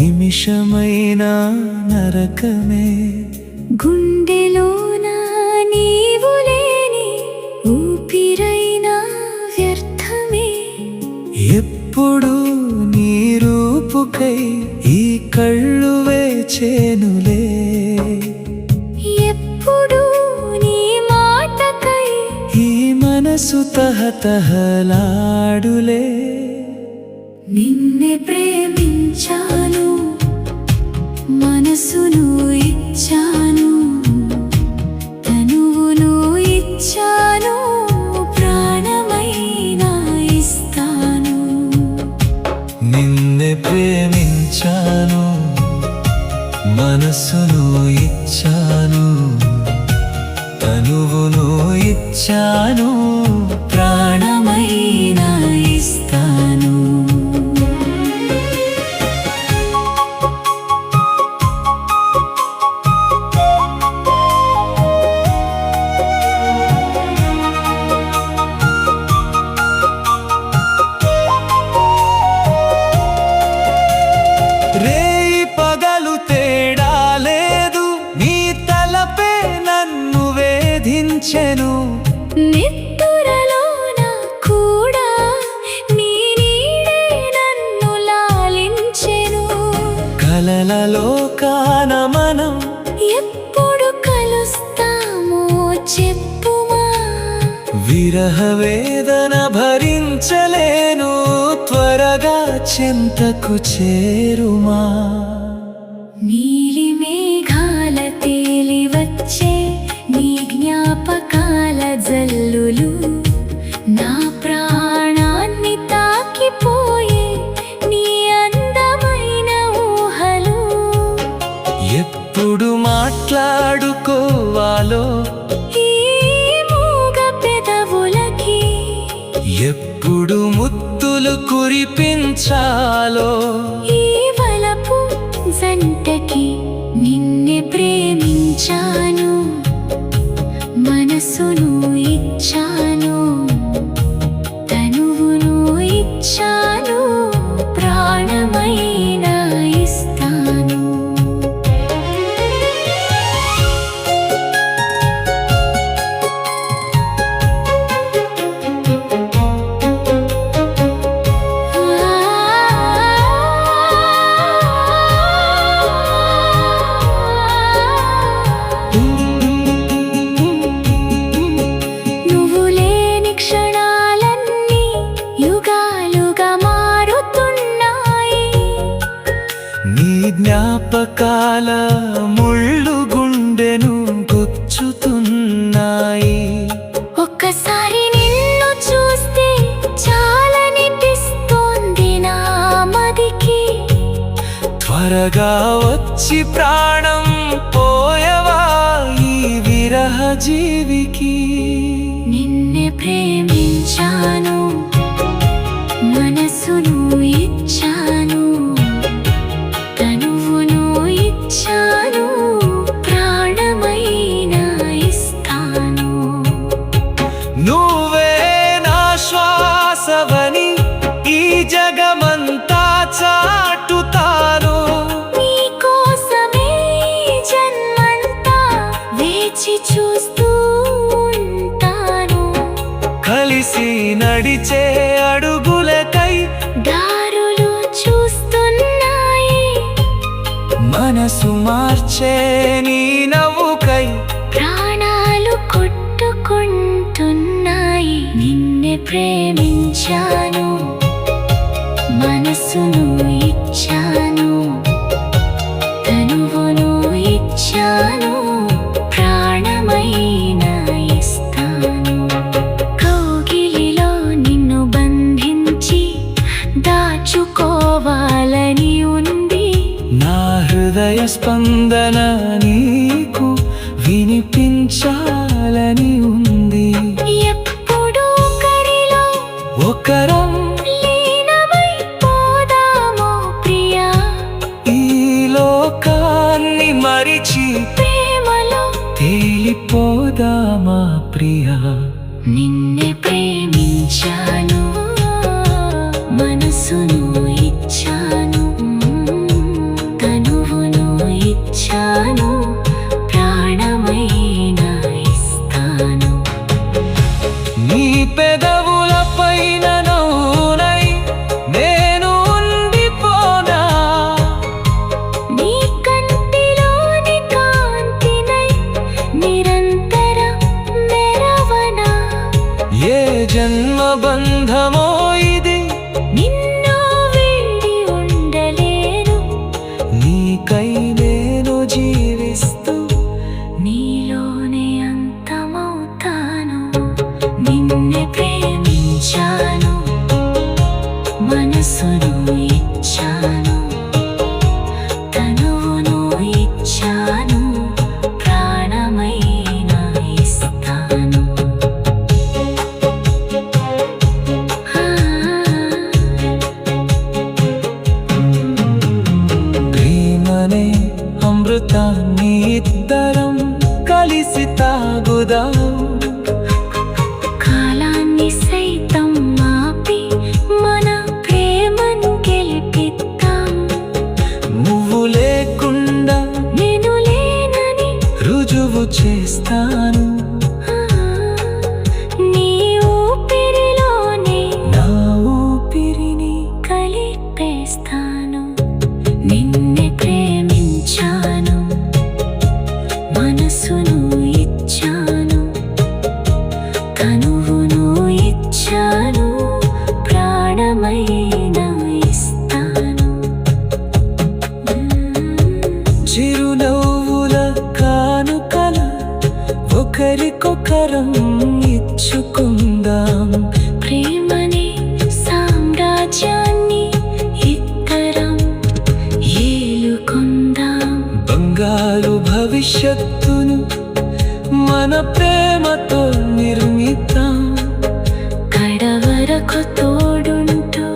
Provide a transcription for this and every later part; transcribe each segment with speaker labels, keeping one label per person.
Speaker 1: నిమిషమైనా నరకమే.
Speaker 2: గుండెలోన నీవు లేని ఊపిరైనా వ్యర్థమే.
Speaker 1: ఎప్పుడు నీ రూపుకై ఈ కళ్ళు వేచేనులే.
Speaker 2: ఎప్పుడు నీ మాటకై
Speaker 1: ఈ మనసు తహతహలాడులే.
Speaker 2: నిన్నే ప్రేమించాను, మనసును ఇచ్చాను, తనువును ఇచ్చాను, ప్రాణమైనా ఇస్తాను.
Speaker 1: నిన్నే ప్రేమించాను, మనసును ఇచ్చాను, తనువును ఇచ్చాను, ప్రాణమైనా ఇస్తాను. రేయి పగలు తేడా లేదు, నీ తలపే నన్ను వేధించెను.
Speaker 2: నిద్దురలోన కూడా నీ నీడే నన్ను లాలించెను.
Speaker 1: కలలలో కాన మనం
Speaker 2: ఎప్పుడు కలుస్తామో చెప్పుమా.
Speaker 1: విరహ వేదన భరించలేను, త్వరగా చెంతకు చేరుమా.
Speaker 2: నీలి మేఘాల తేలి వచ్చే నీ జ్ఞాపకాల జల్లులు, నా ప్రాణాన్ని తాకిపోయే నీ అందమైన ఊహలు.
Speaker 1: ఎప్పుడు మాట్లాడుకోవాలో
Speaker 2: ఈ మూగ పెదవులకి,
Speaker 1: ఎప్పుడు ముద్దులు కురిపించాలో
Speaker 2: ఈ వలపు జంటకి. నిన్నే ప్రేమించాను, మనసును ఇచ్చాను, తనువును ఇచ్చాను, ప్రాణమైనా ఇస్తాను. నువ్వు లేని క్షణాలన్నీ యుగాలుగా మారుతున్నాయి.
Speaker 1: నీ జ్ఞాపకాల ముళ్ళు గుండెను గుచ్చుతున్నాయి.
Speaker 2: ఒక్కసారి నిన్ను చూస్తే చాలనిపిస్తోంది నా మదికి.
Speaker 1: త్వరగా వచ్చి ప్రాణం పోయవా ఈ విరహ జీవికి.
Speaker 2: నిన్నే ప్రేమించాను, మనసును ఇచ్చాను, తనువును ఇచ్చాను, ప్రాణమైనా ఇస్తాను.
Speaker 1: నువ్వే నా శ్వాసవని ఈ జగమంతా చాటుతాను.
Speaker 2: నీ కోసమే జన్మంతా వేచి చూస్తూ ఉంటాను.
Speaker 1: కలిసి నడిచే అడుగులకై
Speaker 2: దారులు చూస్తున్నాయి.
Speaker 1: మనసు మార్చే నీ నవ్వుకై
Speaker 2: ప్రాణాలు కొట్టుకుంటున్నాయి. నిన్నే ప్రేమించాను, మనసును ఇచ్చాను, తనువును ఇచ్చాను, ప్రాణమైనా ఇస్తాను. కౌగిలిలో నిన్ను బంధించి దాచుకోవాలని ఉంది.
Speaker 1: నా హృదయ స్పందన నీకు వినిపించాలని ఉంది.
Speaker 2: ఎప్పుడు ఒకరిలో
Speaker 1: ఒకరం
Speaker 2: లీనమైపోదామో ప్రియా.
Speaker 1: ఈ లోకాన్ని మరిచి
Speaker 2: ప్రేమలో
Speaker 1: తేలిపోదామా ప్రియా.
Speaker 2: నిన్నే ప్రేమించాను, మనసును ఇచ్చాను,
Speaker 1: అమృతాన్ని ఇద్దరం కలిసి తాగుదాం.
Speaker 2: కాలాన్ని సైతం ఆపి మన ప్రేమను గెలిపిద్దాం.
Speaker 1: నువ్వు లేకుండా
Speaker 2: నేను లేనని
Speaker 1: రుజువు చేస్తాను.
Speaker 2: నీ ఊపిరిలోనే
Speaker 1: నా ఊపిరిని
Speaker 2: కలిపేస్తాను. నిన్నే ప్రేమించాను, మనసును ఇచ్చాను, తనువును ఇచ్చాను, ప్రాణమైన ఇస్తాను.
Speaker 1: చిరునవ్వుల కానుకల ఒకరికొకరం ఇచ్చుకుందాం.
Speaker 2: ప్రేమని సామ్రాజ్యాన్ని ఇద్దరం ఏలుకొందాం.
Speaker 1: బంగారు భవిష్యత్తును మన ప్రేమతో నిర్మిద్దాం.
Speaker 2: కడవరకు తోడుంటూ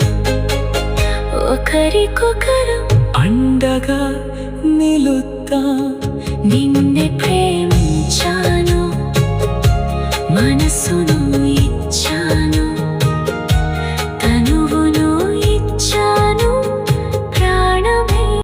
Speaker 2: ఒకరికొకరు
Speaker 1: అండగా నిలుద్దాం.
Speaker 2: నిన్నే ప్రేమించాను, మనసును ఇచ్చాను,